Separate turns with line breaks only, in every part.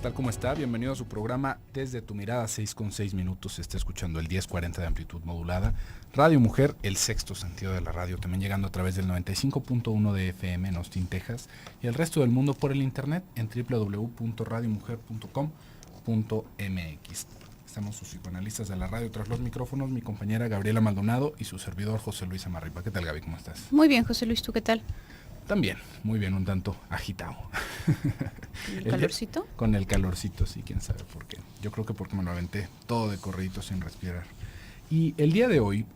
tal? ¿Cómo está? Bienvenido a su programa Desde tu Mirada, 6:06. Está escuchando el 1040 de amplitud modulada. Radio Mujer, el sexto sentido de la radio, también llegando a través del 95.1 de FM en Austin, Texas, y el resto del mundo por el internet en www.radiomujer.com.mx. Estamos sus psicoanalistas de la radio tras los micrófonos, mi compañera Gabriela Maldonado y su servidor José Luis Amarripa. ¿Qué tal, Gaby? ¿Cómo estás?
Muy bien, José Luis, ¿tú qué tal?
También, muy bien, un tanto agitado.
¿El calorcito?
Con el calorcito, sí, quién sabe por qué. Yo creo que porque me lo aventé todo de corridito sin respirar. Y el día de hoy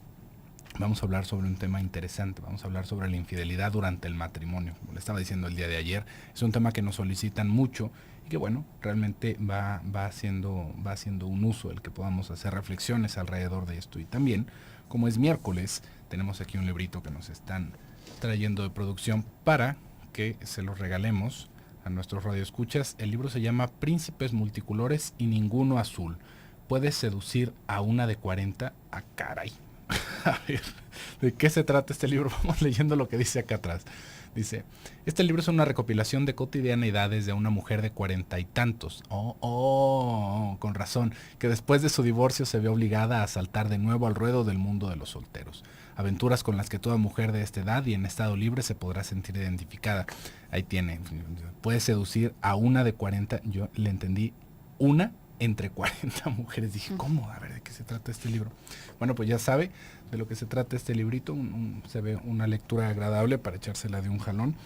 vamos a hablar sobre un tema interesante. Vamos a hablar sobre la infidelidad durante el matrimonio. Como le estaba diciendo el día de ayer, es un tema que nos solicitan mucho y que, bueno, realmente va haciendo un uso el que podamos hacer reflexiones alrededor de esto. Y también, como es miércoles, tenemos aquí un librito que nos están trayendo de producción para que se los regalemos a nuestros radioescuchas. El libro se llama Príncipes Multicolores y Ninguno Azul. Puedes seducir a una de 40. ¡Ah, caray! A ver, ¿de qué se trata este libro? Vamos leyendo lo que dice acá atrás. Dice, este libro es una recopilación de cotidianidades de una mujer de 40 y tantos. Con razón, que después de su divorcio se ve obligada a saltar de nuevo al ruedo del mundo de los solteros. Aventuras con las que toda mujer de esta edad y en estado libre se podrá sentir identificada. Ahí tiene, puede seducir a una de 40, yo le entendí, una entre 40 mujeres. Dije, ¿cómo? A ver, ¿de qué se trata este libro? Bueno, pues ya sabe de lo que se trata este librito, se ve una lectura agradable para echársela de un jalón.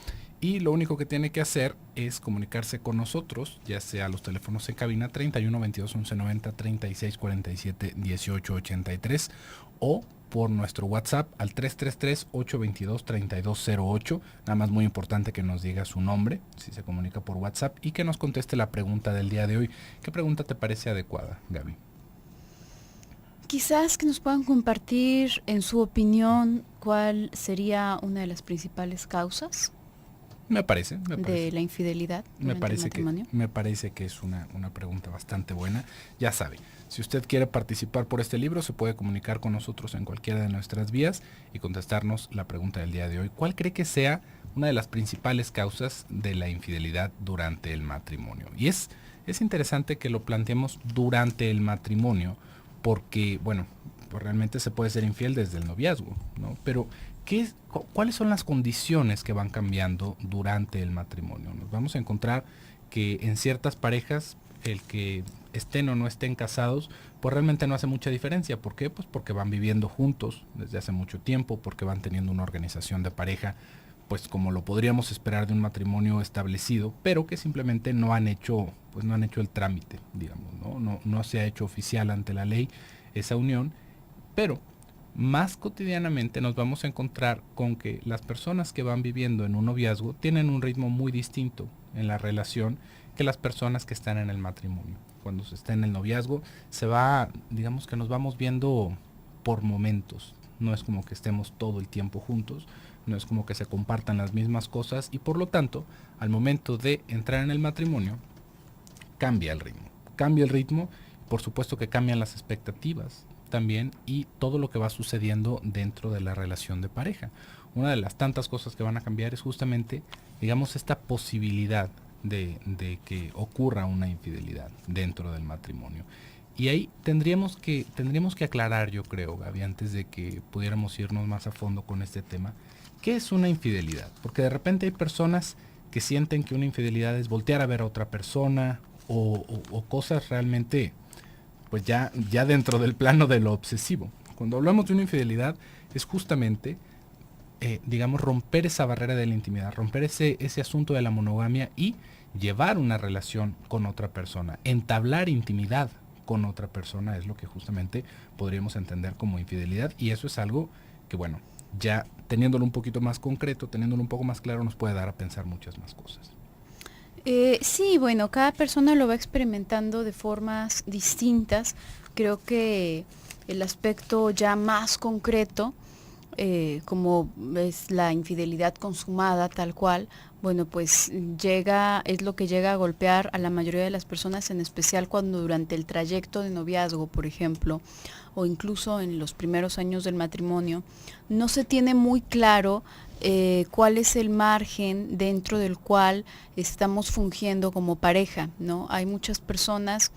Y lo único que tiene que hacer es comunicarse con nosotros, ya sea a los teléfonos en cabina 31 22 11 90, 36 47 18 83 o por nuestro WhatsApp al 333-822-3208. Nada más muy importante que nos diga su nombre, si se comunica por WhatsApp, y que nos conteste la pregunta del día de hoy. ¿Qué pregunta te parece adecuada, Gaby?
Quizás que nos puedan compartir, en su opinión, cuál sería una de las principales causas
Me parece.
de la infidelidad durante el matrimonio.
Me parece que es una pregunta bastante buena. Ya sabe, si usted quiere participar por este libro, se puede comunicar con nosotros en cualquiera de nuestras vías y contestarnos la pregunta del día de hoy. ¿Cuál cree que sea una de las principales causas de la infidelidad durante el matrimonio? Y es interesante que lo planteemos durante el matrimonio porque, bueno, pues realmente se puede ser infiel desde el noviazgo, ¿no? Pero ¿cuáles son las condiciones que van cambiando durante el matrimonio? Nos vamos a encontrar que en ciertas parejas, el que estén o no estén casados, pues realmente no hace mucha diferencia. ¿Por qué? Pues porque van viviendo juntos desde hace mucho tiempo, porque van teniendo una organización de pareja, pues como lo podríamos esperar de un matrimonio establecido, pero que simplemente no han hecho el trámite, digamos, no se ha hecho oficial ante la ley esa unión, pero más cotidianamente nos vamos a encontrar con que las personas que van viviendo en un noviazgo tienen un ritmo muy distinto en la relación que las personas que están en el matrimonio. Cuando se está en el noviazgo digamos que nos vamos viendo por momentos, no es como que estemos todo el tiempo juntos, no es como que se compartan las mismas cosas y por lo tanto, al momento de entrar en el matrimonio, cambia el ritmo, por supuesto que cambian las expectativas también y todo lo que va sucediendo dentro de la relación de pareja. Una de las tantas cosas que van a cambiar es justamente, digamos, esta posibilidad de que ocurra una infidelidad dentro del matrimonio. Y ahí tendríamos que aclarar, yo creo, Gaby, antes de que pudiéramos irnos más a fondo con este tema, ¿qué es una infidelidad? Porque de repente hay personas que sienten que una infidelidad es voltear a ver a otra persona o cosas realmente pues ya dentro del plano de lo obsesivo. Cuando hablamos de una infidelidad es justamente, digamos, romper esa barrera de la intimidad, romper ese asunto de la monogamia y llevar una relación con otra persona, entablar intimidad con otra persona es lo que justamente podríamos entender como infidelidad y eso es algo que, bueno, ya teniéndolo un poquito más concreto, teniéndolo un poco más claro, nos puede dar a pensar muchas más cosas.
Sí, bueno, cada persona lo va experimentando de formas distintas. Creo que el aspecto ya más concreto, como es la infidelidad consumada tal cual, bueno, pues es lo que llega a golpear a la mayoría de las personas, en especial cuando durante el trayecto de noviazgo, por ejemplo, o incluso en los primeros años del matrimonio, no se tiene muy claro cuál es el margen dentro del cual estamos fungiendo como pareja, ¿no? Hay muchas personas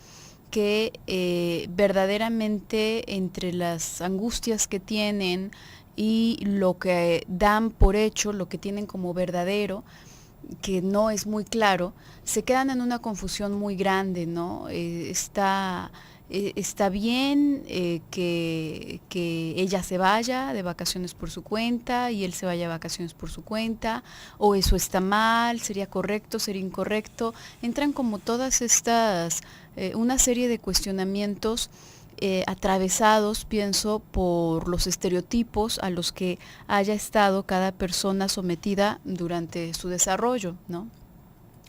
que verdaderamente entre las angustias que tienen y lo que dan por hecho, lo que tienen como verdadero, que no es muy claro, se quedan en una confusión muy grande, ¿no? Está bien que ella se vaya de vacaciones por su cuenta y él se vaya de vacaciones por su cuenta, o eso está mal, sería correcto, sería incorrecto. Entran como todas estas, una serie de cuestionamientos atravesados, pienso, por los estereotipos a los que haya estado cada persona sometida durante su desarrollo, ¿no?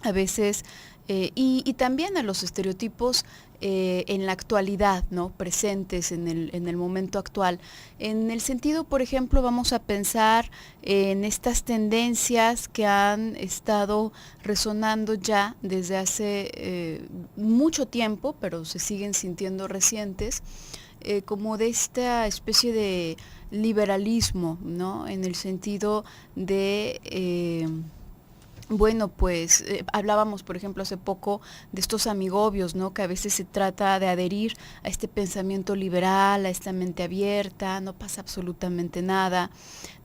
A veces, y también a los estereotipos en la actualidad, ¿no? Presentes en el momento actual. En el sentido, por ejemplo, vamos a pensar en estas tendencias que han estado resonando ya desde hace mucho tiempo, pero se siguen sintiendo recientes, como de esta especie de liberalismo, ¿no? En el sentido de bueno, pues hablábamos, por ejemplo, hace poco de estos amigobios, ¿no? Que a veces se trata de adherir a este pensamiento liberal, a esta mente abierta, no pasa absolutamente nada.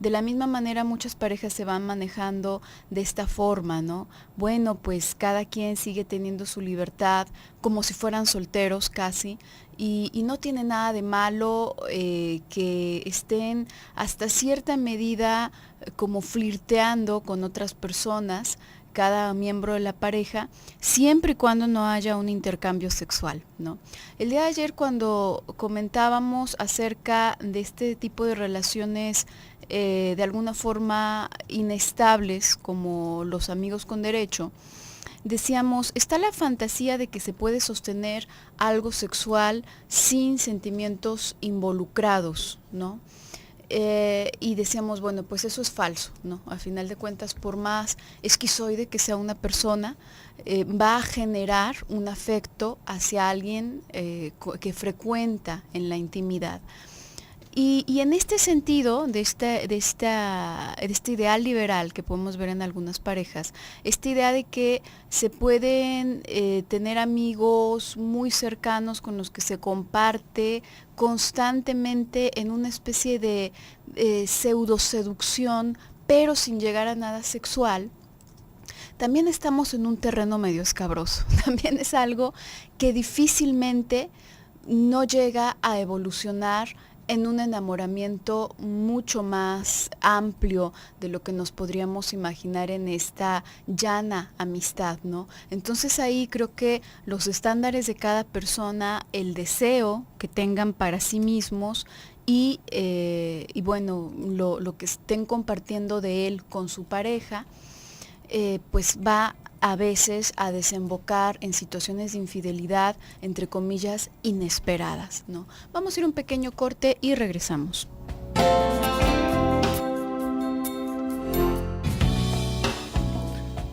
De la misma manera, muchas parejas se van manejando de esta forma, ¿no? Bueno, pues cada quien sigue teniendo su libertad, como si fueran solteros casi, y no tiene nada de malo que estén hasta cierta medida como flirteando con otras personas, cada miembro de la pareja, siempre y cuando no haya un intercambio sexual, ¿no? El día de ayer, cuando comentábamos acerca de este tipo de relaciones de alguna forma inestables, como los amigos con derecho, decíamos, está la fantasía de que se puede sostener algo sexual sin sentimientos involucrados, ¿no? Y decíamos, bueno, pues eso es falso, ¿no? A final de cuentas, por más esquizoide que sea una persona, va a generar un afecto hacia alguien que frecuenta en la intimidad. Y en este sentido, de este ideal liberal que podemos ver en algunas parejas, esta idea de que se pueden tener amigos muy cercanos con los que se comparte constantemente en una especie de pseudo seducción, pero sin llegar a nada sexual, también estamos en un terreno medio escabroso. También es algo que difícilmente no llega a evolucionar en un enamoramiento mucho más amplio de lo que nos podríamos imaginar en esta llana amistad, ¿no? Entonces ahí creo que los estándares de cada persona, el deseo que tengan para sí mismos y bueno, lo que estén compartiendo de él con su pareja, pues va a veces a desembocar en situaciones de infidelidad, entre comillas, inesperadas, ¿no? Vamos a ir a un pequeño corte y regresamos.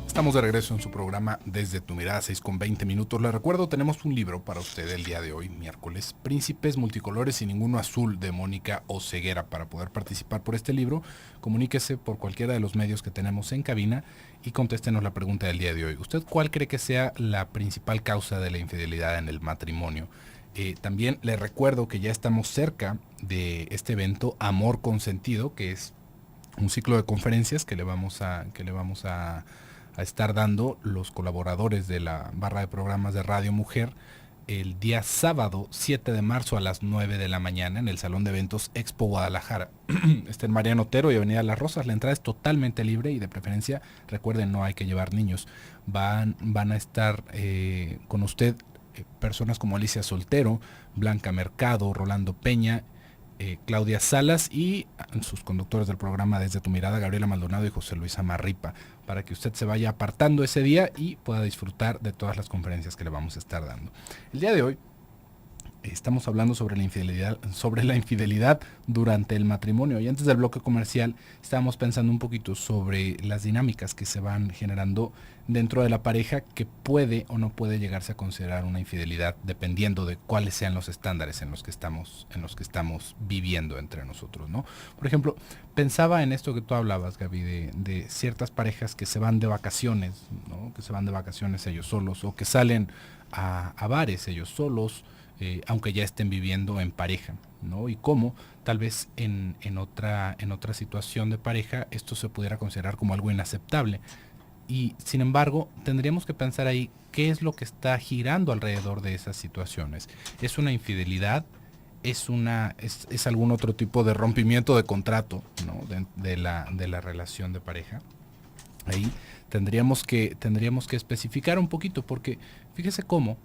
Estamos de regreso en su programa Desde tu mirada, 6:20. Les recuerdo, tenemos un libro para usted el día de hoy, miércoles, Príncipes multicolores y ninguno azul, de Mónica Oseguera. Para poder participar por este libro, comuníquese por cualquiera de los medios que tenemos en cabina y contéstenos la pregunta del día de hoy. ¿Usted cuál cree que sea la principal causa de la infidelidad en el matrimonio? También le recuerdo que ya estamos cerca de este evento Amor con Sentido, que es un ciclo de conferencias que le vamos a estar dando los colaboradores de la barra de programas de Radio Mujer el día sábado 7 de marzo a las 9 de la mañana en el Salón de Eventos Expo Guadalajara. Está en Mariano Otero y Avenida Las Rosas. La entrada es totalmente libre y de preferencia, recuerden, no hay que llevar niños. Van a estar con usted personas como Alicia Soltero, Blanca Mercado, Rolando Peña, Claudia Salas y sus conductores del programa Desde tu mirada, Gabriela Maldonado y José Luis Amarripa, para que usted se vaya apartando ese día y pueda disfrutar de todas las conferencias que le vamos a estar dando. El día de hoy Estamos hablando sobre la infidelidad durante el matrimonio. Y antes del bloque comercial estábamos pensando un poquito sobre las dinámicas que se van generando dentro de la pareja que puede o no puede llegarse a considerar una infidelidad dependiendo de cuáles sean los estándares en los que estamos viviendo entre nosotros, ¿no? Por ejemplo, pensaba en esto que tú hablabas, Gaby, de ciertas parejas que se van de vacaciones, ¿no? Que se van de vacaciones ellos solos o que salen a bares ellos solos, aunque ya estén viviendo en pareja, ¿no? Y cómo tal vez en otra situación de pareja esto se pudiera considerar como algo inaceptable. Y sin embargo, tendríamos que pensar ahí qué es lo que está girando alrededor de esas situaciones. ¿Es una infidelidad? ¿Es algún otro tipo de rompimiento de contrato, ¿no? de la relación de pareja? Ahí tendríamos que especificar un poquito, porque fíjese cómo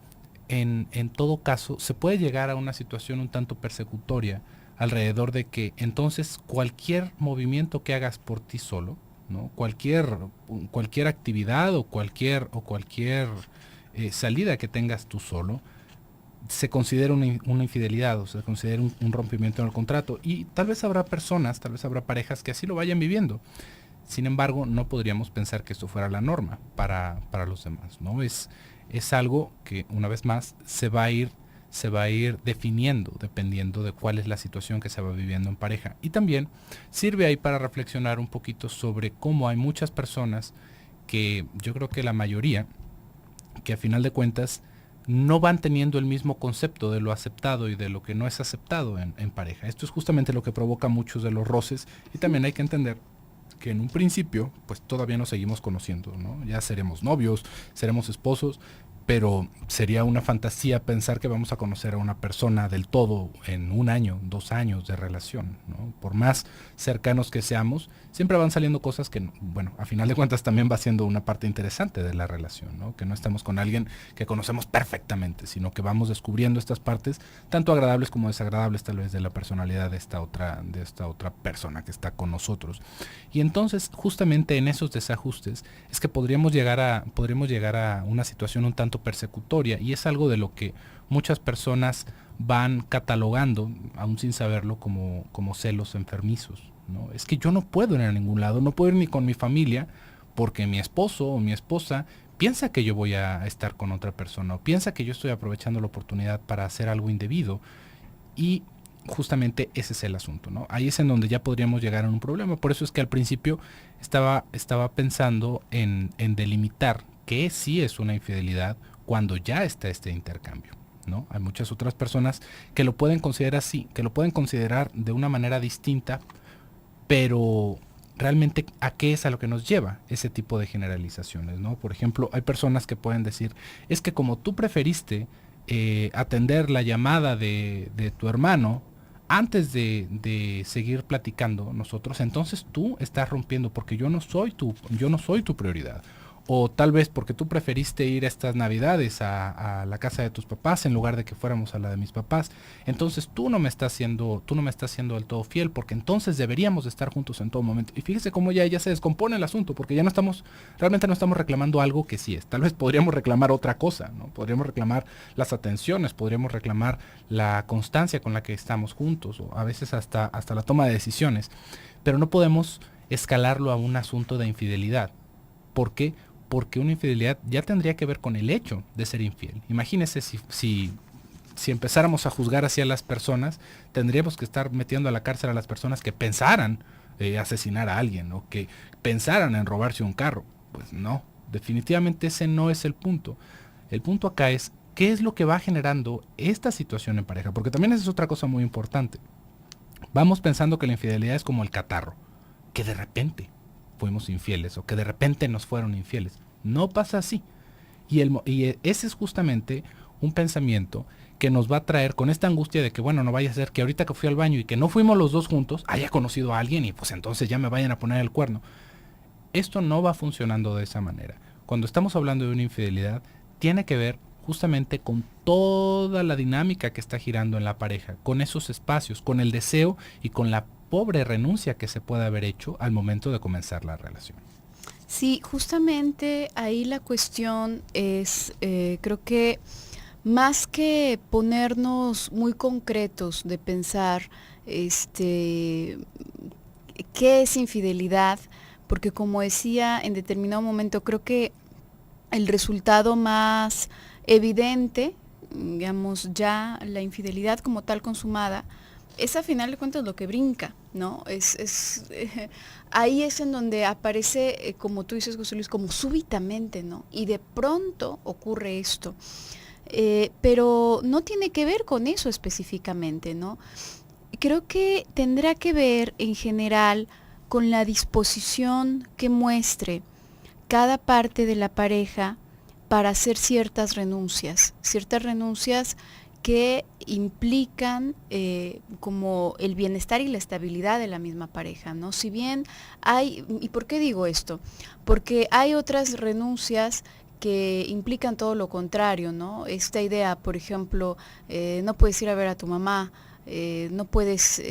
en todo caso se puede llegar a una situación un tanto persecutoria alrededor de que entonces cualquier movimiento que hagas por ti solo, ¿no? Cualquier actividad o cualquier salida que tengas tú solo, se considera una infidelidad o se considera un rompimiento en el contrato. Y tal vez habrá parejas que así lo vayan viviendo. Sin embargo, no podríamos pensar que esto fuera la norma para los demás, ¿no? Es algo que, una vez más, se va a ir definiendo dependiendo de cuál es la situación que se va viviendo en pareja. Y también sirve ahí para reflexionar un poquito sobre cómo hay muchas personas que, yo creo que la mayoría, que a final de cuentas no van teniendo el mismo concepto de lo aceptado y de lo que no es aceptado en pareja. Esto es justamente lo que provoca muchos de los roces, y también hay que entender que en un principio pues todavía nos seguimos conociendo, ¿no? Ya seremos novios, seremos esposos, pero sería una fantasía pensar que vamos a conocer a una persona del todo en 1 año, 2 años de relación, ¿no? Por más cercanos que seamos, siempre van saliendo cosas que, bueno, a final de cuentas también va siendo una parte interesante de la relación, ¿no? Que no estamos con alguien que conocemos perfectamente, sino que vamos descubriendo estas partes, tanto agradables como desagradables tal vez de la personalidad de esta otra persona que está con nosotros. Y entonces, justamente en esos desajustes, es que podríamos llegar a una situación un tanto persecutoria, y es algo de lo que muchas personas van catalogando, aún sin saberlo, como celos enfermizos, ¿no? Es que yo no puedo ir a ningún lado, no puedo ir ni con mi familia, porque mi esposo o mi esposa piensa que yo voy a estar con otra persona, o piensa que yo estoy aprovechando la oportunidad para hacer algo indebido, y justamente ese es el asunto, ¿no? Ahí es en donde ya podríamos llegar a un problema. Por eso es que al principio estaba pensando en delimitar qué sí es una infidelidad cuando ya está este intercambio, ¿no? Hay muchas otras personas que lo pueden considerar así, que lo pueden considerar de una manera distinta, pero realmente a qué es a lo que nos lleva ese tipo de generalizaciones, ¿no? Por ejemplo, hay personas que pueden decir, es que como tú preferiste atender la llamada de tu hermano antes de seguir platicando nosotros, entonces tú estás rompiendo porque yo no soy tu prioridad. O tal vez porque tú preferiste ir estas navidades a la casa de tus papás en lugar de que fuéramos a la de mis papás. Entonces tú no me estás siendo del todo fiel, porque entonces deberíamos de estar juntos en todo momento. Y fíjese cómo ya se descompone el asunto, porque ya realmente no estamos reclamando algo que sí es. Tal vez podríamos reclamar otra cosa, ¿no? Podríamos reclamar las atenciones, podríamos reclamar la constancia con la que estamos juntos, o a veces hasta la toma de decisiones. Pero no podemos escalarlo a un asunto de infidelidad. ¿Por qué? Porque una infidelidad ya tendría que ver con el hecho de ser infiel. Imagínese si empezáramos a juzgar hacia las personas, tendríamos que estar metiendo a la cárcel a las personas que pensaran asesinar a alguien, o que pensaran en robarse un carro. Pues no, definitivamente ese no es el punto. El punto acá es qué es lo que va generando esta situación en pareja, porque también esa es otra cosa muy importante. Vamos pensando que la infidelidad es como el catarro, que de repente fuimos infieles o que de repente nos fueron infieles. No pasa así. Y ese es justamente un pensamiento que nos va a traer con esta angustia de que, bueno, no vaya a ser que ahorita que fui al baño y que no fuimos los dos juntos, haya conocido a alguien y pues entonces ya me vayan a poner el cuerno. Esto no va funcionando de esa manera. Cuando estamos hablando de una infidelidad, tiene que ver justamente con toda la dinámica que está girando en la pareja, con esos espacios, con el deseo y con la pobre renuncia que se puede haber hecho al momento de comenzar la relación.
Sí, justamente ahí la cuestión es, creo que más que ponernos muy concretos de pensar, qué es infidelidad, porque como decía en determinado momento, creo que el resultado más evidente, digamos, ya la infidelidad como tal consumada, es a final de cuentas lo que brinca, ¿no? Ahí es en donde aparece, como tú dices, José Luis, como súbitamente, ¿no? Y de pronto ocurre esto. Pero no tiene que ver con eso específicamente, ¿no? Creo que tendrá que ver en general con la disposición que muestre cada parte de la pareja para hacer ciertas renuncias que implican como el bienestar y la estabilidad de la misma pareja, ¿no? Si bien hay, ¿y por qué digo esto? Porque hay otras renuncias que implican todo lo contrario, ¿no? Esta idea, por ejemplo, no puedes ir a ver a tu mamá, no puedes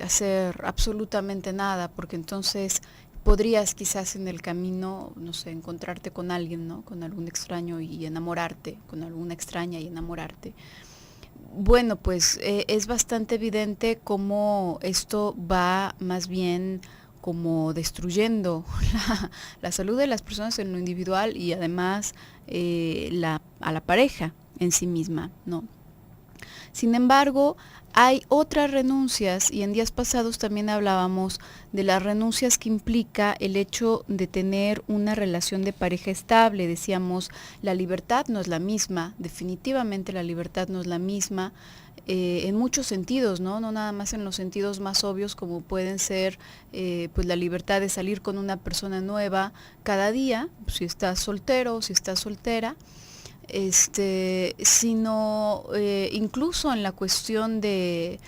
hacer absolutamente nada, porque entonces podrías quizás en el camino, no sé, encontrarte con alguien, ¿no? Con algún extraño y enamorarte, con alguna extraña y enamorarte. Bueno, pues es bastante evidente cómo esto va más bien como destruyendo la salud de las personas en lo individual y además a la pareja en sí misma, ¿no? Sin embargo, hay otras renuncias y en días pasados también hablábamos de las renuncias que implica el hecho de tener una relación de pareja estable. Decíamos, la libertad no es la misma, definitivamente la libertad no es la misma. En muchos sentidos, ¿no? No nada más en los sentidos más obvios como pueden ser pues la libertad de salir con una persona nueva cada día, si estás soltero, si estás soltera, sino incluso en la cuestión de,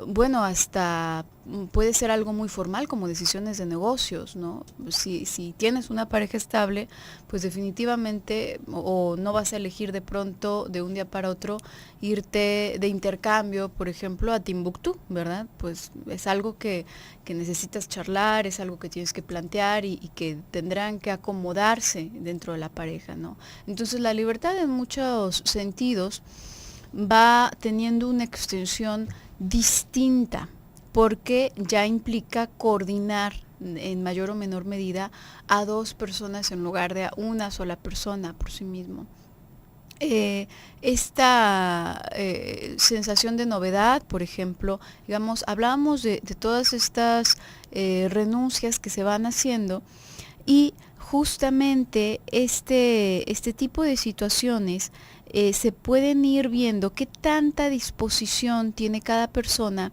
bueno, hasta puede ser algo muy formal como decisiones de negocios, ¿no? Si tienes una pareja estable, pues definitivamente o no vas a elegir de pronto de un día para otro irte de intercambio, por ejemplo, a Timbuktu, ¿verdad? Pues es algo que necesitas charlar, es algo que tienes que plantear y que tendrán que acomodarse dentro de la pareja, ¿no? Entonces la libertad en muchos sentidos va teniendo una extensión distinta porque ya implica coordinar en mayor o menor medida a dos personas en lugar de a una sola persona por sí mismo. Esta sensación de novedad, por ejemplo, digamos, hablábamos de todas estas renuncias que se van haciendo y justamente este tipo de situaciones se pueden ir viendo qué tanta disposición tiene cada persona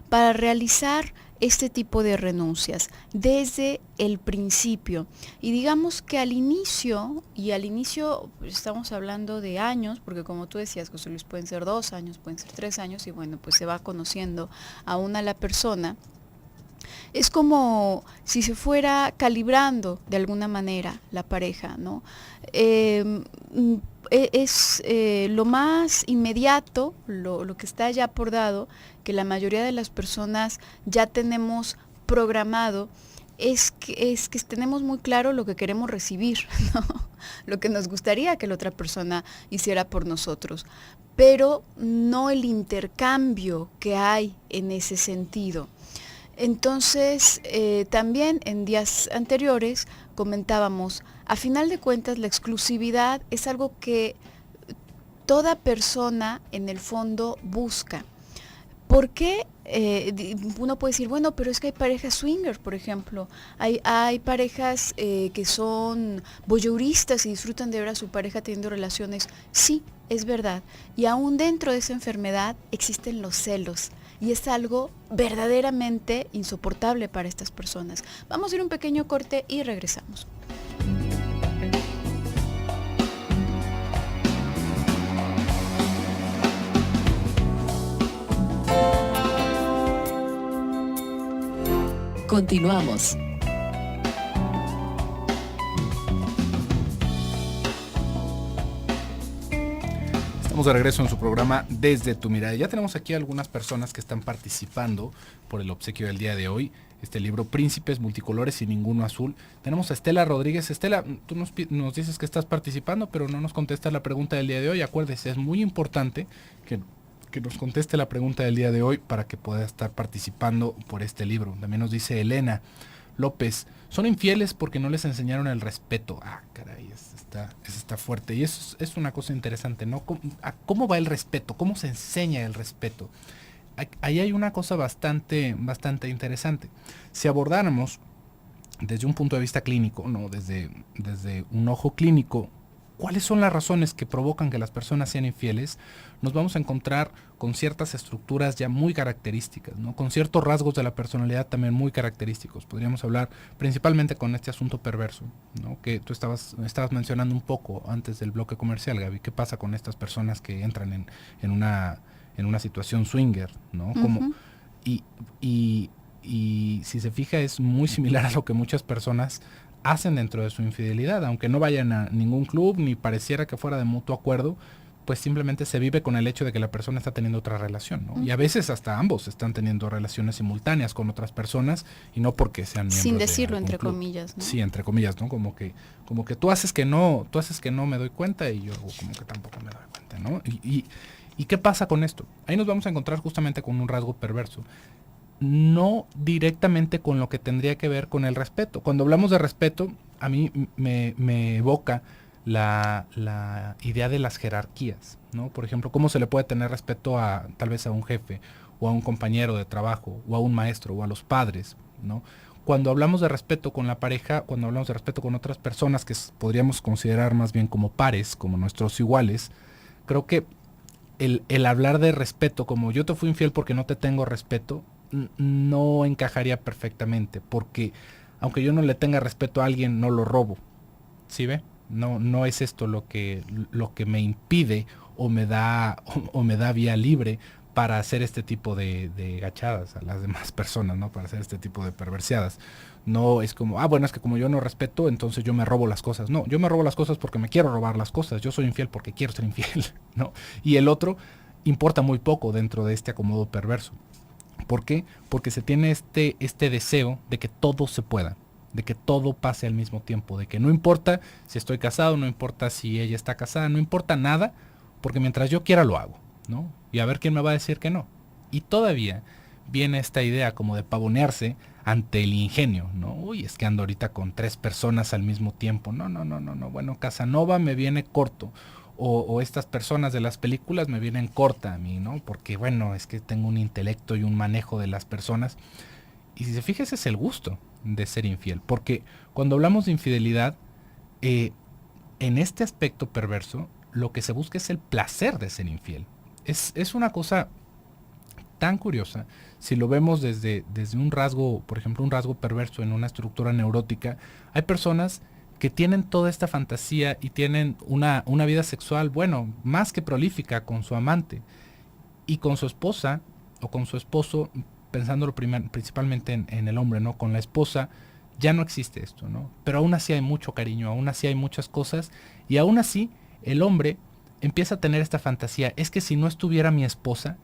para realizar este tipo de renuncias desde el principio. Y digamos que al inicio pues, estamos hablando de años, porque como tú decías, José Luis, pueden ser 2 años, pueden ser 3 años, y bueno, pues se va conociendo aún a la persona. Es como si se fuera calibrando de alguna manera la pareja, ¿no? Es lo más inmediato, lo que está ya por dado, que la mayoría de las personas ya tenemos programado, es que tenemos muy claro lo que queremos recibir, ¿no? Lo que nos gustaría que la otra persona hiciera por nosotros, pero no el intercambio que hay en ese sentido. Entonces, también en días anteriores comentábamos, a final de cuentas la exclusividad es algo que toda persona en el fondo busca. ¿Por qué? Uno puede decir, bueno, pero es que hay parejas swingers, por ejemplo. Hay parejas que son voyeuristas y disfrutan de ver a su pareja teniendo relaciones. Sí, es verdad. Y aún dentro de esa enfermedad existen los celos. Y es algo verdaderamente insoportable para estas personas. Vamos a ir un pequeño corte y regresamos.
Continuamos.
Estamos de regreso en su programa Desde tu Mirada. Ya tenemos aquí algunas personas que están participando por el obsequio del día de hoy. este libro Príncipes Multicolores y Ninguno Azul. Tenemos a Estela Rodríguez. Estela, tú nos dices que estás participando, pero no nos contestas la pregunta del día de hoy. Acuérdese, es muy importante que nos conteste la pregunta del día de hoy para que pueda estar participando por este libro. También nos dice Elena López, son infieles porque no les enseñaron el respeto. Ah, caray, eso está fuerte. Y eso es una cosa interesante, ¿no? ¿Cómo va el respeto? ¿Cómo se enseña el respeto? Ahí hay una cosa bastante interesante. Si abordáramos desde un punto de vista clínico, ¿no? Desde un ojo clínico, ¿cuáles son las razones que provocan que las personas sean infieles? Nos vamos a encontrar con ciertas estructuras ya muy características, ¿no? Con ciertos rasgos de la personalidad también muy característicos. Podríamos hablar principalmente con este asunto perverso, ¿no? Que tú estabas mencionando un poco antes del bloque comercial, Gaby. ¿Qué pasa con estas personas que entran en una situación swinger, ¿no? Como, y si se fija es muy similar a lo que muchas personas hacen dentro de su infidelidad, aunque no vayan a ningún club ni pareciera que fuera de mutuo acuerdo, pues simplemente se vive con el hecho de que la persona está teniendo otra relación, ¿no? Y a veces hasta ambos están teniendo relaciones simultáneas con otras personas y no porque sean miembros
sin decirlo
de
entre
club.
comillas, ¿no?
Sí, entre comillas, ¿no? Como que tú haces que no me doy cuenta y yo como que tampoco me doy cuenta, ¿no? ¿Y qué pasa con esto? Ahí nos vamos a encontrar justamente con un rasgo perverso. No directamente con lo que tendría que ver con el respeto. Cuando hablamos de respeto, a mí me evoca la idea de las jerarquías, ¿no? Por ejemplo, ¿cómo se le puede tener respeto tal vez a un jefe, o a un compañero de trabajo, o a un maestro, o a los padres, ¿no? Cuando hablamos de respeto con la pareja, cuando hablamos de respeto con otras personas que podríamos considerar más bien como pares, como nuestros iguales, creo que el hablar de respeto, como yo te fui infiel porque no te tengo respeto, no encajaría perfectamente, porque aunque yo no le tenga respeto a alguien, no lo robo. ¿Sí ve? No es esto lo que me impide o me da vía libre para hacer este tipo de gachadas a las demás personas, ¿no? Para hacer este tipo de perverseadas. No es como, bueno, es que como yo no respeto, entonces yo me robo las cosas. No, yo me robo las cosas porque me quiero robar las cosas. Yo soy infiel porque quiero ser infiel, ¿no? Y el otro importa muy poco dentro de este acomodo perverso. ¿Por qué? Porque se tiene este deseo de que todo se pueda, de que todo pase al mismo tiempo, de que no importa si estoy casado, no importa si ella está casada, no importa nada, porque mientras yo quiera lo hago, ¿no? Y a ver quién me va a decir que no. Y todavía viene esta idea como de pavonearse ante el ingenio, ¿no? Uy, es que ando ahorita con 3 personas al mismo tiempo. No. Bueno, Casanova me viene corto. O estas personas de las películas me vienen corta a mí, ¿no? Porque bueno, es que tengo un intelecto y un manejo de las personas. Y si se fija, ese es el gusto de ser infiel. Porque cuando hablamos de infidelidad, en este aspecto perverso, lo que se busca es el placer de ser infiel. Es una cosa tan curiosa. Si lo vemos desde un rasgo, por ejemplo, un rasgo perverso en una estructura neurótica, hay personas que tienen toda esta fantasía y tienen una vida sexual, bueno, más que prolífica con su amante y con su esposa o con su esposo, pensándolo principalmente en el hombre, ¿no? Con la esposa ya no existe esto, ¿no? Pero aún así hay mucho cariño, aún así hay muchas cosas y aún así el hombre empieza a tener esta fantasía, es que si no estuviera mi esposa,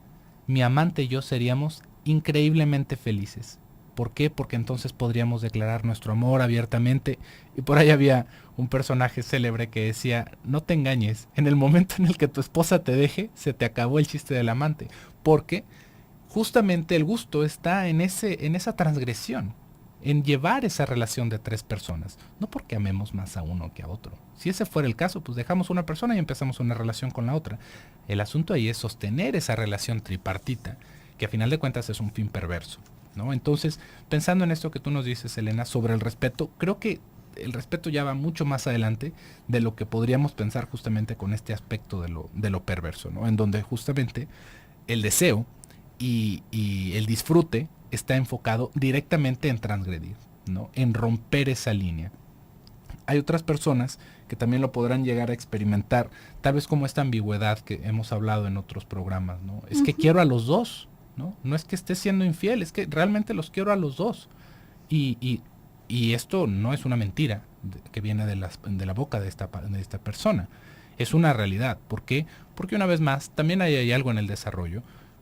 mi amante y yo seríamos increíblemente felices. ¿Por qué? Porque entonces podríamos declarar nuestro amor abiertamente. Y por ahí había un personaje célebre que decía, no te engañes, en el momento en el que tu esposa te deje, se te acabó el chiste del amante. Porque justamente el gusto está en esa transgresión, en llevar esa relación de 3 personas. No porque amemos más a uno que a otro. Si ese fuera el caso, pues dejamos una persona y empezamos una relación con la otra. El asunto ahí es sostener esa relación tripartita, que a final de cuentas es un fin perverso, ¿no? Entonces, pensando en esto que tú nos dices, Elena, sobre el respeto, creo que el respeto ya va mucho más adelante de lo que podríamos pensar justamente con este aspecto de lo perverso, ¿no? En donde justamente el deseo y el disfrute está enfocado directamente en transgredir, ¿no? En romper esa línea. Hay otras personas que también lo podrán llegar a experimentar, tal vez como esta ambigüedad que hemos hablado en otros programas, ¿no? Es que quiero a los dos, ¿no? No es que esté siendo infiel, es que realmente los quiero a los dos. Y esto no es una mentira que viene de la boca de esta persona. Es una realidad. ¿Por qué? Porque una vez más, también hay algo en el desarrollo.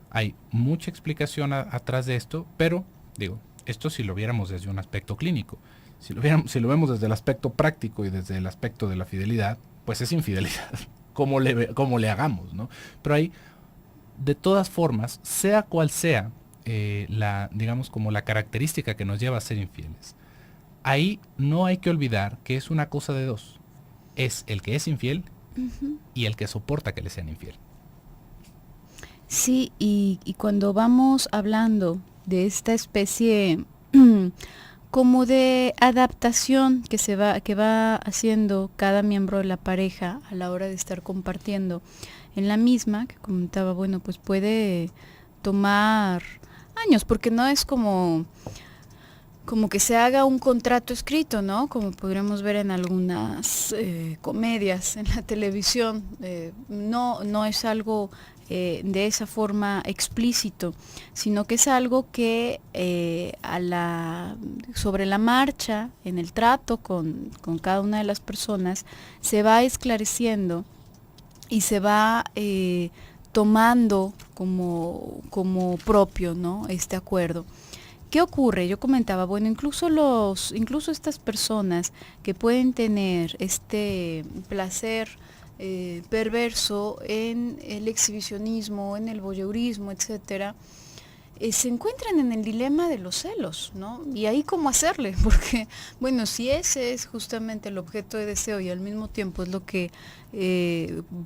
Hay mucha explicación atrás de esto, pero, digo, Esto si lo viéramos desde un aspecto clínico. Si lo vemos desde el aspecto práctico y desde el aspecto de la fidelidad, pues es infidelidad, como le hagamos, ¿no? Pero hay, de todas formas, sea cual sea digamos, como la característica que nos lleva a ser infieles, ahí no hay que olvidar que es una cosa de dos. Es el que es infiel y el que soporta que le sean infiel.
Sí, y cuando vamos hablando de esta especie como de adaptación que va haciendo cada miembro de la pareja a la hora de estar compartiendo en la misma, que comentaba, bueno, pues puede tomar años, porque no es como que se haga un contrato escrito, ¿no? Como podríamos ver en algunas comedias en la televisión. No es algo de esa forma explícito, sino que es algo que sobre la marcha, en el trato con cada una de las personas, se va esclareciendo y se va tomando como propio, ¿no? Este acuerdo. ¿Qué ocurre? Yo comentaba, bueno, incluso estas personas que pueden tener este placer perverso en el exhibicionismo, en el voyeurismo, etcétera, se encuentran en el dilema de los celos, ¿no? Y ahí cómo hacerle, porque, bueno, si ese es justamente el objeto de deseo y al mismo tiempo es lo que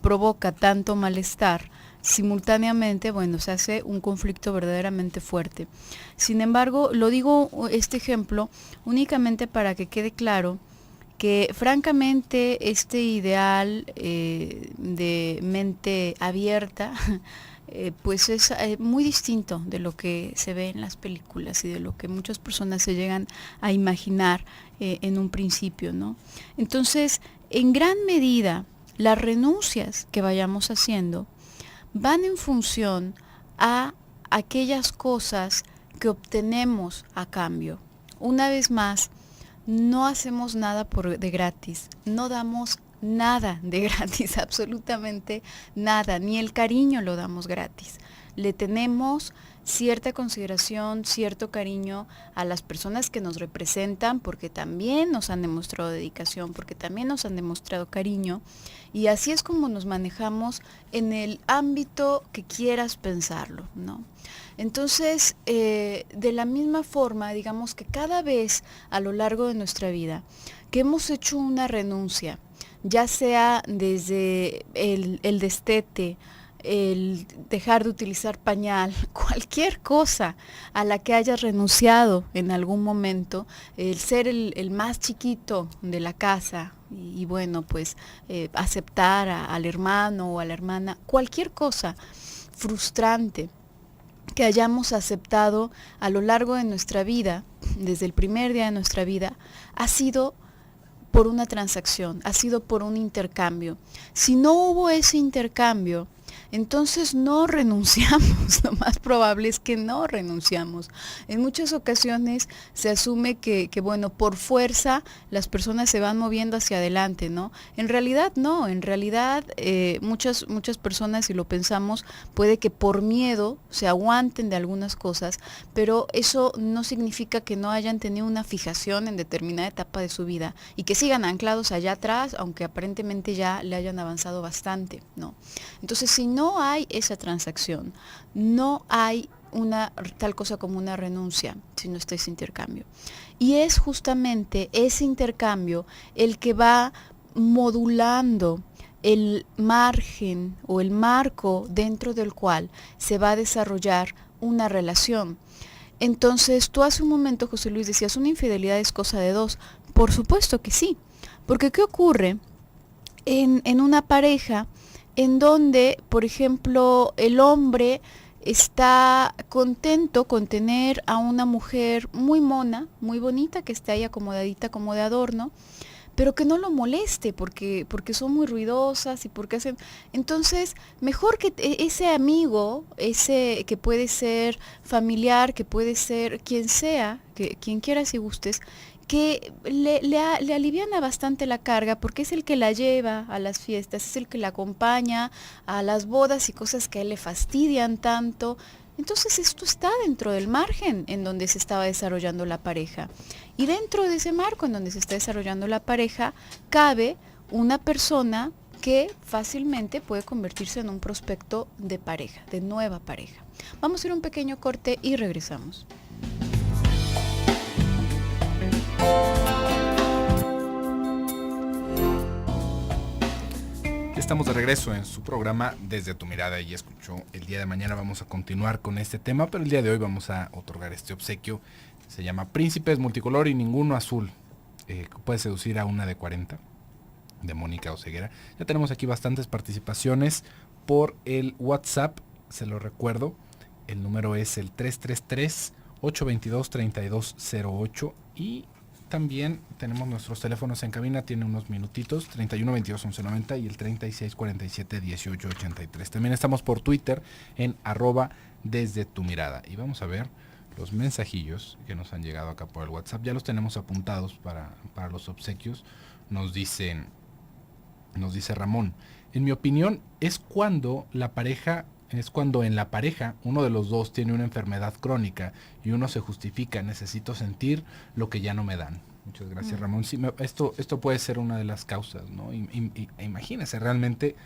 provoca tanto malestar, simultáneamente, bueno, se hace un conflicto verdaderamente fuerte. Sin embargo, lo digo este ejemplo únicamente para que quede claro que francamente este ideal de mente abierta pues es muy distinto de lo que se ve en las películas y de lo que muchas personas se llegan a imaginar en un principio, ¿no? Entonces, en gran medida, las renuncias que vayamos haciendo van en función a aquellas cosas que obtenemos a cambio. Una vez más, no hacemos nada de gratis, no damos nada de gratis, absolutamente nada, ni el cariño lo damos gratis. Le tenemos cierta consideración, cierto cariño a las personas que nos representan porque también nos han demostrado dedicación, porque también nos han demostrado cariño, y así es como nos manejamos en el ámbito que quieras pensarlo, ¿no? Entonces, de la misma forma, digamos que cada vez a lo largo de nuestra vida que hemos hecho una renuncia, ya sea desde el destete, el dejar de utilizar pañal, cualquier cosa a la que hayas renunciado en algún momento, el ser el más chiquito de la casa y bueno, pues aceptar al hermano o a la hermana, cualquier cosa frustrante que hayamos aceptado a lo largo de nuestra vida, desde el primer día de nuestra vida, ha sido por una transacción, ha sido por un intercambio. Si no hubo ese intercambio, entonces no renunciamos, lo más probable es que no renunciamos. En muchas ocasiones se asume que bueno, por fuerza las personas se van moviendo hacia adelante, ¿no? En realidad no, en realidad muchas personas, si lo pensamos, puede que por miedo se aguanten de algunas cosas, pero eso no significa que no hayan tenido una fijación en determinada etapa de su vida y que sigan anclados allá atrás, aunque aparentemente ya le hayan avanzado bastante, ¿no? Entonces, si no hay esa transacción, no hay una tal cosa como una renuncia, si no está ese intercambio. Y es justamente ese intercambio el que va modulando el margen o el marco dentro del cual se va a desarrollar una relación. Entonces, tú hace un momento, José Luis, decías, ¿una infidelidad es cosa de dos? Por supuesto que sí, porque ¿qué ocurre en una pareja en donde, por ejemplo, el hombre está contento con tener a una mujer muy mona, muy bonita, que esté ahí acomodadita como de adorno, pero que no lo moleste porque son muy ruidosas y porque hacen... Entonces, mejor que ese amigo, ese que puede ser familiar, que puede ser quien sea, quien quiera si gustes, que le aliviana bastante la carga porque es el que la lleva a las fiestas, es el que la acompaña a las bodas y cosas que a él le fastidian tanto. Entonces esto está dentro del margen en donde se estaba desarrollando la pareja. Y dentro de ese marco en donde se está desarrollando la pareja, cabe una persona que fácilmente puede convertirse en un prospecto de pareja, de nueva pareja. Vamos a ir a un pequeño corte y regresamos.
Estamos de regreso en su programa Desde tu Mirada y escuchó. El día de mañana vamos a continuar con este tema, pero el día de hoy vamos a otorgar este obsequio. Se llama Príncipes Multicolor y Ninguno Azul. Puede seducir a una de 40, de Mónica Oseguera. Ya tenemos aquí bastantes participaciones por el WhatsApp, se lo recuerdo. El número es el 333-822-3208 y también tenemos nuestros teléfonos en cabina, tiene unos minutitos, 31 22 11 90 y el 36 47 18 83. También estamos por Twitter en @desde tu mirada. Y vamos a ver los mensajillos que nos han llegado acá por el WhatsApp. Ya los tenemos apuntados para los obsequios. Nos dice Ramón, en mi opinión es cuando en la pareja uno de los dos tiene una enfermedad crónica y uno se justifica, necesito sentir lo que ya no me dan. Muchas gracias, Ramón. Sí, esto puede ser una de las causas, ¿no? Imagínese realmente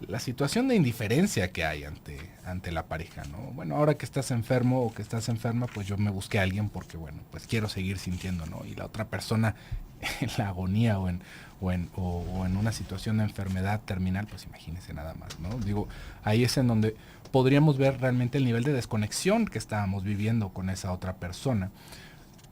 la situación de indiferencia que hay ante la pareja, ¿no? Bueno, ahora que estás enfermo o que estás enferma, pues yo me busqué a alguien porque, bueno, pues quiero seguir sintiendo, ¿no? Y la otra persona en la agonía o en una situación de enfermedad terminal, pues imagínese nada más, ¿no? Digo, ahí es en donde podríamos ver realmente el nivel de desconexión que estábamos viviendo con esa otra persona.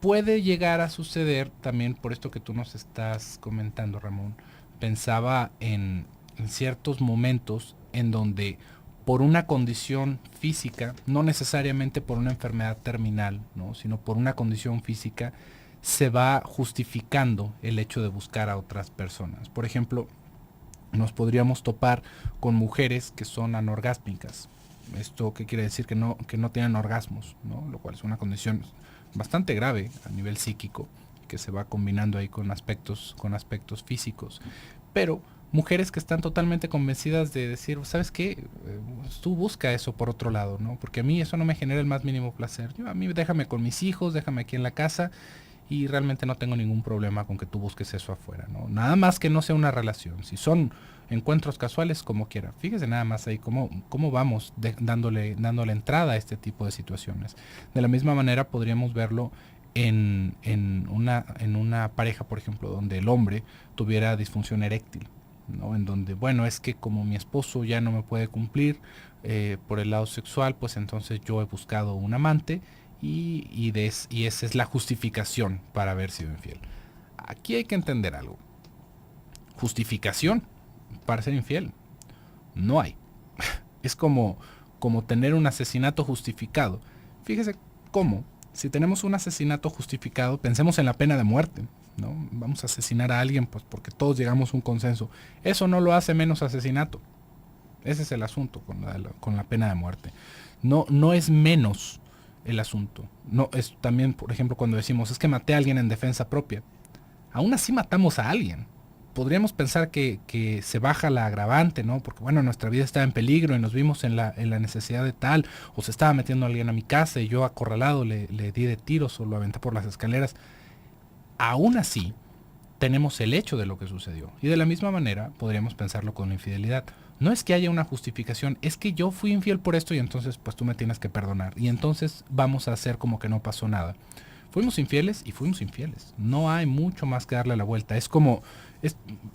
Puede llegar a suceder también por esto que tú nos estás comentando, Ramón. Pensaba en ciertos momentos en donde por una condición física, no necesariamente por una enfermedad terminal, ¿no? Sino por una condición física, se va justificando el hecho de buscar a otras personas. Por ejemplo, nos podríamos topar con mujeres que son anorgásmicas. ¿Esto qué quiere decir? Que no tienen orgasmos, ¿no? Lo cual es una condición bastante grave a nivel psíquico, que se va combinando ahí con aspectos físicos. Pero mujeres que están totalmente convencidas de decir, ¿sabes qué? Tú busca eso por otro lado, ¿no? Porque a mí eso no me genera el más mínimo placer. A mí déjame con mis hijos, déjame aquí en la casa y realmente no tengo ningún problema con que tú busques eso afuera, ¿no? Nada más que no sea una relación. Si son encuentros casuales, como quiera. Fíjese nada más ahí cómo vamos dándole entrada a este tipo de situaciones. De la misma manera podríamos verlo en una pareja, por ejemplo, donde el hombre tuviera disfunción eréctil, ¿no? En donde, bueno, es que como mi esposo ya no me puede cumplir por el lado sexual, pues entonces yo he buscado un amante y esa es la justificación para haber sido infiel. Aquí hay que entender algo. Justificación para ser infiel no hay. Es como tener un asesinato justificado. Fíjese cómo, si tenemos un asesinato justificado, pensemos en la pena de muerte, ¿no? Vamos a asesinar a alguien pues porque todos llegamos a un consenso. Eso no lo hace menos asesinato. Ese es el asunto con la pena de muerte. No es menos el asunto. No es también, por ejemplo, cuando decimos es que maté a alguien en defensa propia. Aún así matamos a alguien. Podríamos pensar que se baja la agravante, ¿no? Porque bueno, nuestra vida estaba en peligro y nos vimos en la necesidad de tal, o se estaba metiendo alguien a mi casa y yo acorralado le di de tiros o lo aventé por las escaleras. Aún así, tenemos el hecho de lo que sucedió. Y de la misma manera podríamos pensarlo con la infidelidad. No es que haya una justificación, es que yo fui infiel por esto y entonces pues tú me tienes que perdonar. Y entonces vamos a hacer como que no pasó nada. Fuimos infieles y fuimos infieles. No hay mucho más que darle la vuelta.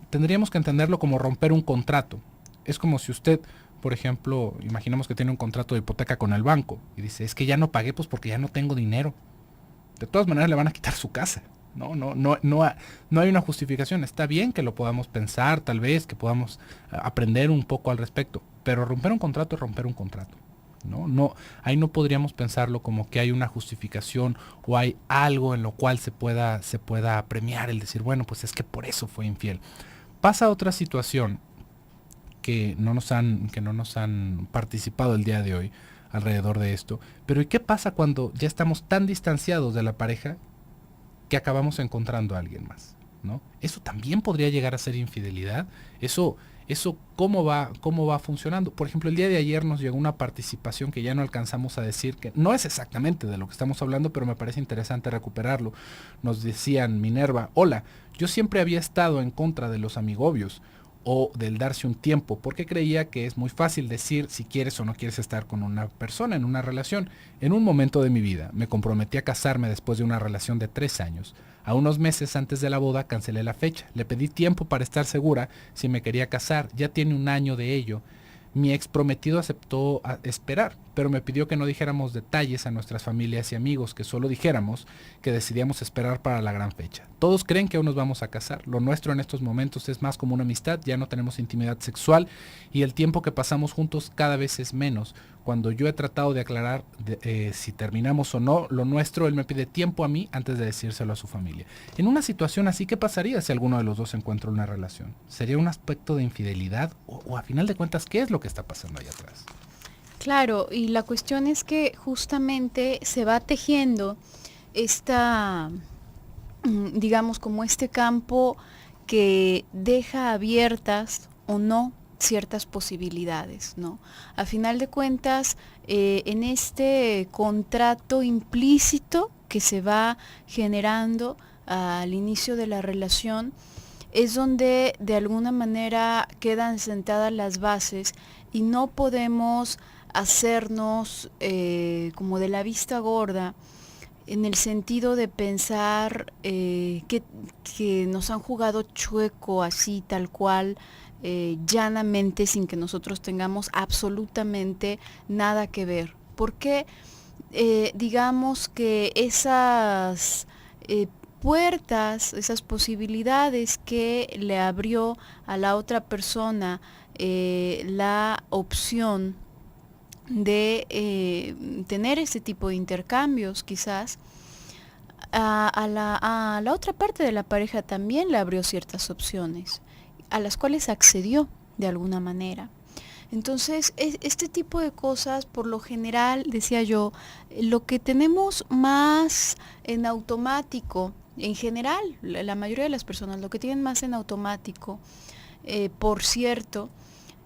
Tendríamos que entenderlo como romper un contrato. Es como si usted, por ejemplo, imaginemos que tiene un contrato de hipoteca con el banco y dice, es que ya no pagué pues porque ya no tengo dinero. De todas maneras le van a quitar su casa. No hay una justificación. Está bien que lo podamos pensar, tal vez, que podamos aprender un poco al respecto, pero romper un contrato es romper un contrato. Ahí no podríamos pensarlo como que hay una justificación o hay algo en lo cual se pueda premiar el decir, bueno, pues es que por eso fue infiel. Pasa otra situación que no nos han participado el día de hoy alrededor de esto, pero ¿y qué pasa cuando ya estamos tan distanciados de la pareja que acabamos encontrando a alguien más, ¿no? Eso también podría llegar a ser infidelidad. Eso ¿Eso cómo va funcionando? Por ejemplo, el día de ayer nos llegó una participación que ya no alcanzamos a decir, que no es exactamente de lo que estamos hablando, pero me parece interesante recuperarlo. Nos decían, Minerva, hola, yo siempre había estado en contra de los amigobios o del darse un tiempo, porque creía que es muy fácil decir si quieres o no quieres estar con una persona en una relación. En un momento de mi vida me comprometí a casarme después de una relación de 3 años. A unos meses antes de la boda cancelé la fecha. Le pedí tiempo para estar segura si me quería casar. Ya tiene un año de ello. Mi ex prometido aceptó esperar, pero me pidió que no dijéramos detalles a nuestras familias y amigos, que solo dijéramos que decidíamos esperar para la gran fecha. Todos creen que aún nos vamos a casar. Lo nuestro en estos momentos es más como una amistad, ya no tenemos intimidad sexual y el tiempo que pasamos juntos cada vez es menos. Cuando yo he tratado de aclarar si terminamos o no lo nuestro, él me pide tiempo a mí antes de decírselo a su familia. En una situación así, ¿qué pasaría si alguno de los dos encuentra una relación? ¿Sería un aspecto de infidelidad? O a final de cuentas, ¿qué es lo que está pasando allá atrás?
Claro, y la cuestión es que justamente se va tejiendo esta, digamos, como este campo que deja abiertas o no ciertas posibilidades, ¿no? A final de cuentas, en este contrato implícito que se va generando al inicio de la relación, es donde de alguna manera quedan sentadas las bases y no podemos hacernos como de la vista gorda en el sentido de pensar que nos han jugado chueco así tal cual, llanamente, sin que nosotros tengamos absolutamente nada que ver. Porque digamos que esas puertas, esas posibilidades que le abrió a la otra persona la opción de tener este tipo de intercambios, quizás a la otra parte de la pareja también le abrió ciertas opciones a las cuales accedió de alguna manera. Entonces, este tipo de cosas, por lo general, decía yo, lo que tenemos más en automático, en general, la mayoría de las personas, lo que tienen más en automático, por cierto,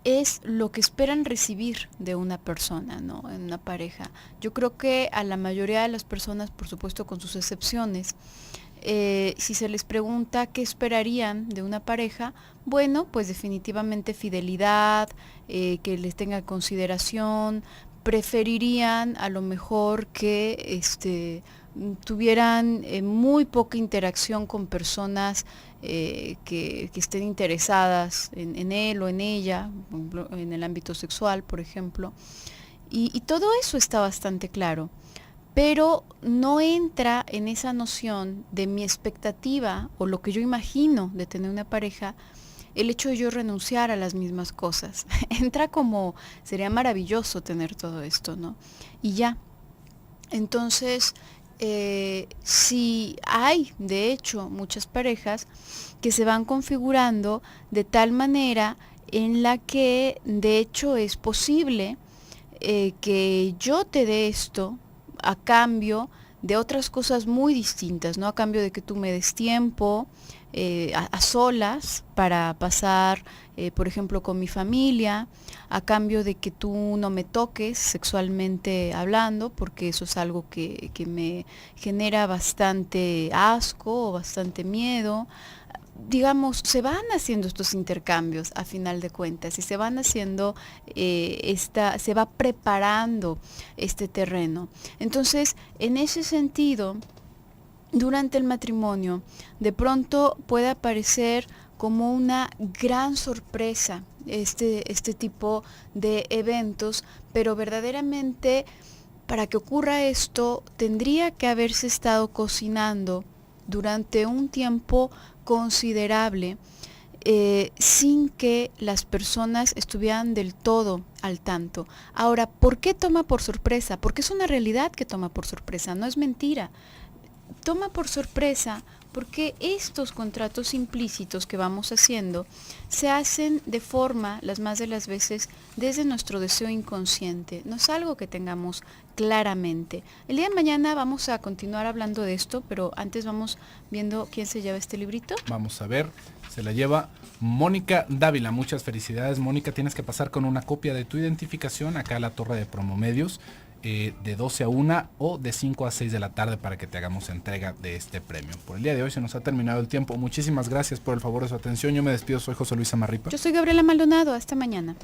es lo que esperan recibir de una persona, ¿no? En una pareja. Yo creo que a la mayoría de las personas, por supuesto con sus excepciones, si se les pregunta qué esperarían de una pareja, bueno, pues definitivamente fidelidad, que les tenga consideración, preferirían a lo mejor que tuvieran muy poca interacción con personas que estén interesadas en él o en ella, en el ámbito sexual, por ejemplo. Y todo eso está bastante claro, pero no entra en esa noción de mi expectativa o lo que yo imagino de tener una pareja, el hecho de yo renunciar a las mismas cosas. Entra como, sería maravilloso tener todo esto, ¿no? Y ya. Entonces, sí hay, de hecho, muchas parejas que se van configurando de tal manera en la que, de hecho, es posible que yo te dé esto a cambio de otras cosas muy distintas, ¿no? A cambio de que tú me des tiempo a solas para pasar, por ejemplo, con mi familia, a cambio de que tú no me toques sexualmente hablando, porque eso es algo que me genera bastante asco o bastante miedo. Digamos, se van haciendo estos intercambios a final de cuentas y se van haciendo, se va preparando este terreno. Entonces, en ese sentido, durante el matrimonio, de pronto puede aparecer como una gran sorpresa este tipo de eventos, pero verdaderamente para que ocurra esto tendría que haberse estado cocinando durante un tiempo considerable, sin que las personas estuvieran del todo al tanto. Ahora, ¿por qué toma por sorpresa? Porque es una realidad que toma por sorpresa, no es mentira. Toma por sorpresa porque estos contratos implícitos que vamos haciendo se hacen de forma, las más de las veces, desde nuestro deseo inconsciente. No es algo que tengamos claramente. El día de mañana vamos a continuar hablando de esto, pero antes vamos viendo quién se lleva este librito.
Vamos a ver, se la lleva Mónica Dávila. Muchas felicidades, Mónica. Tienes que pasar con una copia de tu identificación acá a la torre de Promomedios, de 12 a 1 o de 5 a 6 de la tarde para que te hagamos entrega de este premio. Por el día de hoy se nos ha terminado el tiempo. Muchísimas gracias por el favor de su atención. Yo me despido, soy José Luis Amarripa.
Yo soy Gabriela Maldonado, hasta mañana.